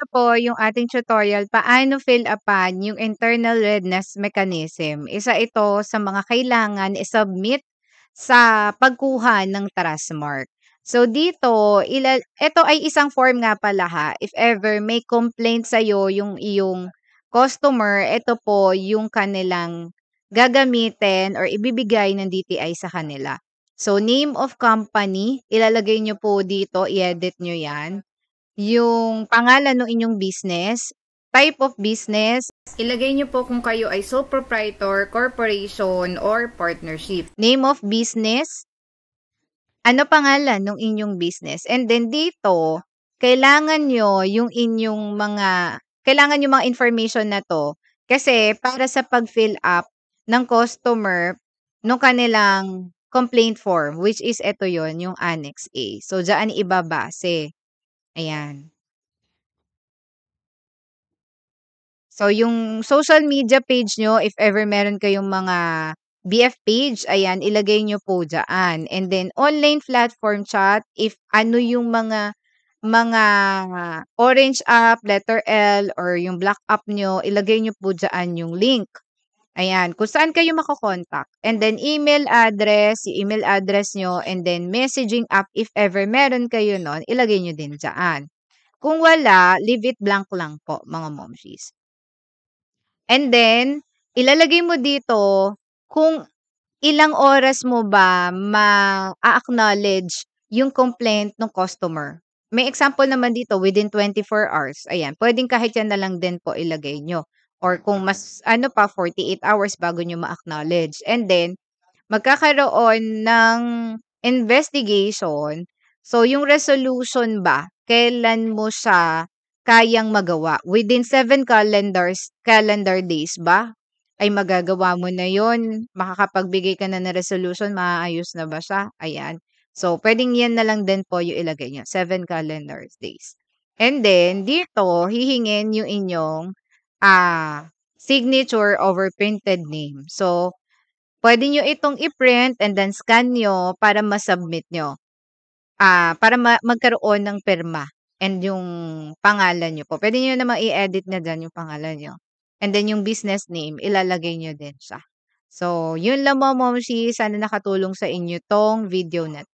na po yung ating tutorial paano fill upan yung internal readiness mechanism. Isa ito sa mga kailangan i-submit sa pagkuha ng Trustmark. So dito, ito ay isang form nga pala ha. If ever may complaint sa'yo yung iyong customer, ito po yung kanilang gagamitin or ibibigay ng DTI sa kanila. So name of company, ilalagay nyo po dito, i-edit nyo yan. Yung pangalan ng inyong business, type of business, ilagay nyo po kung kayo ay sole proprietor, corporation, or partnership. Name of business, ano pangalan ng inyong business. And then dito, kailangan nyo yung kailangan yung mga information na to kasi para sa pag-fill up ng customer nung kanilang complaint form, which is ito yon yung Annex A. So, dyan ibabase. Ayan. So, yung social media page nyo, if ever meron kayong mga BF page, ayan, ilagay nyo po dyan. And then, online platform chat, if ano yung mga orange app, letter L, or yung black app nyo, ilagay nyo po dyan yung link. Ayan, kung saan kayo makakontakt. And then, email address, yung email address nyo, and then messaging app, if ever meron kayo nun, ilagay nyo din dyan. Kung wala, leave it blank lang po, mga momshies. And then, ilalagay mo dito kung ilang oras mo ba ma-a-acknowledge yung complaint ng customer. May example naman dito, within 24 hours. Ayan, pwedeng kahit yan na lang din po ilagay nyo. Or kung mas, 48 hours bago nyo ma-acknowledge. And then, magkakaroon ng investigation. So, yung resolution ba, kailan mo siya kayang magawa? Within 7 calendar days ba? Ay magagawa mo na yon, makakapagbigay ka na ng resolution, maayos na ba siya? Ayan. So, pwedeng yan na lang din po yung ilagay nyo, 7 calendar days. And then, dito, hihingin yung inyong signature over printed name. So, pwede nyo itong i-print and then scan nyo para ma-submit nyo. Para magkaroon ng pirma and yung pangalan nyo po. Pwede nyo namang i-edit na dyan yung pangalan nyo. And then yung business name, ilalagay nyo din siya. So, yun lang mo, Momshi. Sana nakatulong sa inyo tong video na